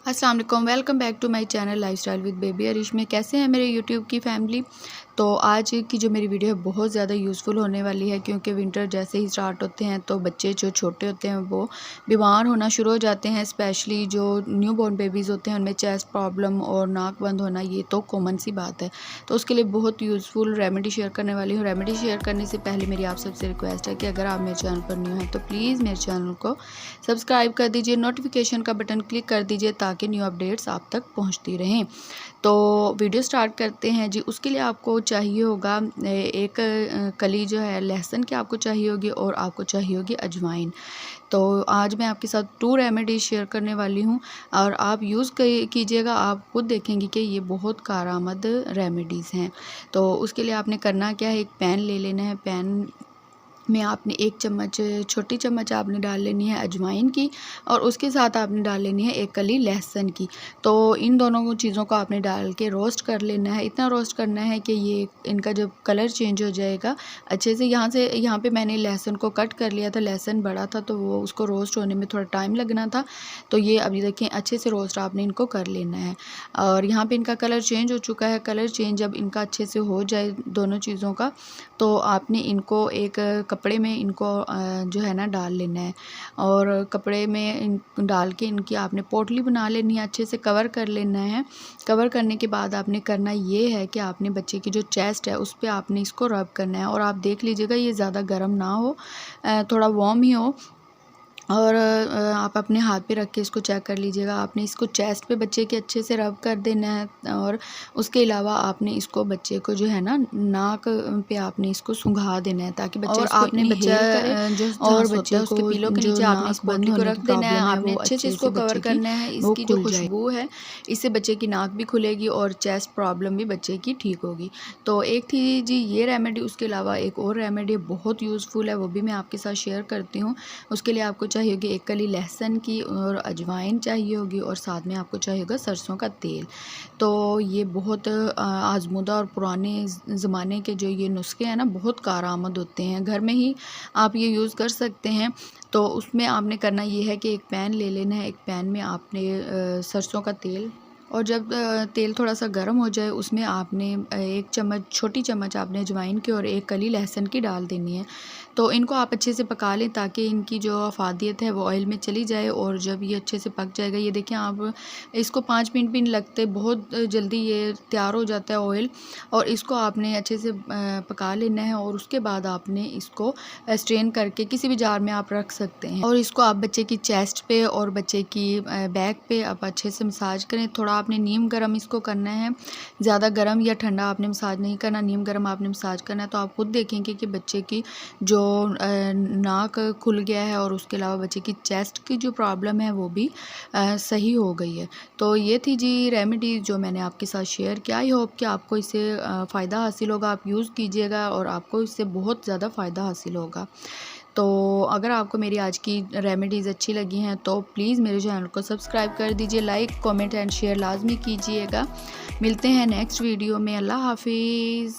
अस्सलाम वालेकुम, welcome back to my channel lifestyle with baby Arish में। कैसे हैं मेरे यूट्यूब की फैमिली। तो आज की जो मेरी वीडियो है बहुत ज़्यादा यूज़फुल होने वाली है, क्योंकि विंटर जैसे ही स्टार्ट होते हैं तो बच्चे जो छोटे होते हैं वो बीमार होना शुरू हो जाते हैं। स्पेशली जो न्यू बॉर्न बेबीज़ होते हैं उनमें चेस्ट प्रॉब्लम और नाक बंद होना ये तो कॉमन सी बात है। तो उसके लिए बहुत यूज़फुल रेमेडी शेयर करने वाली हूँ। रेमेडी शेयर करने से पहले मेरी आप सबसे रिक्वेस्ट है कि अगर आप मेरे चैनल पर न्यू हैं तो प्लीज़ मेरे चैनल को सब्सक्राइब कर दीजिए, नोटिफिकेशन का बटन क्लिक कर दीजिए ताकि न्यू अपडेट्स आप तक पहुंचती रहें। तो वीडियो स्टार्ट करते हैं जी। उसके लिए आपको चाहिए होगा एक कली जो है लहसुन की आपको चाहिए होगी, और आपको चाहिए होगी अजवाइन। तो आज मैं आपके साथ 2 रेमेडीज़ शेयर करने वाली हूँ और आप यूज़ कीजिएगा। आप खुद देखेंगे कि ये बहुत कारआमद रेमेडीज़ हैं। तो उसके लिए आपने करना क्या है, एक पैन ले लेना है। पैन में आपने 1 चम्मच, छोटी चम्मच आपने डाल लेनी है अजवाइन की, और उसके साथ आपने डाल लेनी है 1 कली लहसुन की। तो इन दोनों चीज़ों को आपने डाल के रोस्ट कर लेना है। इतना रोस्ट करना है कि ये इनका जब कलर चेंज हो जाएगा अच्छे से। यहाँ पे मैंने लहसुन को कट कर लिया था। लहसुन बड़ा था तो वो उसको रोस्ट होने में थोड़ा टाइम लगना था। तो ये अभी देखें अच्छे से रोस्ट आपने इनको कर लेना है। और यहाँ पे इनका कलर चेंज हो चुका है। कलर चेंज जब इनका अच्छे से हो जाए दोनों चीज़ों का, तो आपने इनको एक कपड़े में इनको जो है ना डाल लेना है। और कपड़े में डाल के इनकी आपने पोटली बना लेनी है, अच्छे से कवर कर लेना है। कवर करने के बाद आपने करना ये है कि आपने बच्चे की जो चेस्ट है उस पर आपने इसको रब करना है। और आप देख लीजिएगा ये ज़्यादा गर्म ना हो, थोड़ा वार्म ही हो। और आप अपने हाथ पे रख के इसको चेक कर लीजिएगा। आपने इसको चेस्ट पे बच्चे के अच्छे से रब कर देना है। और उसके अलावा आपने इसको बच्चे को जो है ना नाक पे आपने इसको सूंघा देना है, ताकि बच्चा इसको आपने बच्चा जो और बच्चे उसके पीलों के नीचे आपने इस बोतल को रख देना है। आपने अच्छे से इसको कवर करना है। इसकी जो खुशबू है इससे बच्चे की नाक भी खुलेगी और चेस्ट प्रॉब्लम भी बच्चे की ठीक होगी। तो एक थी जी ये रेमेडी। उसके अलावा एक और रेमेडी बहुत यूज़फुल है, वो भी मैं आपके साथ शेयर करती हूँ। उसके लिए आपको चाहिए होगी 1 कली लहसुन की, और अजवाइन चाहिए होगी, और साथ में आपको चाहिए होगा सरसों का तेल। तो ये बहुत आजमूदा और पुराने ज़माने के जो ये नुस्खे हैं ना बहुत कारआमद होते हैं। घर में ही आप ये यूज़ कर सकते हैं। तो उसमें आपने करना ये है कि एक पैन ले लेना है। एक पैन में आपने सरसों का तेल, और जब तेल थोड़ा सा गर्म हो जाए उसमें आपने 1 चम्मच, छोटी चम्मच आपने अजवाइन की और 1 कली लहसुन की डाल देनी है। तो इनको आप अच्छे से पका लें ताकि इनकी जो अफादियत है वो ऑयल में चली जाए। और जब ये अच्छे से पक जाएगा, ये देखें आप, इसको 5 मिनट भी नहीं लगते, बहुत जल्दी ये तैयार हो जाता है ऑयल। और इसको आपने अच्छे से पका लेना है। और उसके बाद आपने इसको स्ट्रेन करके किसी भी जार में आप रख सकते हैं। और इसको आप बच्चे की चेस्ट पे और बच्चे की बैक पे आप अच्छे से मसाज करें। थोड़ा आपने नीम गरम इसको करना है, ज़्यादा गरम या ठंडा आपने मसाज नहीं करना, नीम गरम आपने मसाज करना है। तो आप खुद देखेंगे कि बच्चे की जो नाक खुल गया है, और उसके अलावा बच्चे की चेस्ट की जो प्रॉब्लम है वो भी सही हो गई है। तो ये थी जी रेमेडी जो मैंने आपके साथ शेयर किया। आई होप कि आपको इससे फ़ायदा हासिल होगा। आप यूज़ कीजिएगा और आपको इससे बहुत ज़्यादा फ़ायदा हासिल होगा। तो अगर आपको मेरी आज की रेमेडीज़ अच्छी लगी हैं तो प्लीज़ मेरे चैनल को सब्सक्राइब कर दीजिए, लाइक, कमेंट एंड शेयर लाजमी कीजिएगा। मिलते हैं नेक्स्ट वीडियो में। अल्लाह हाफिज़।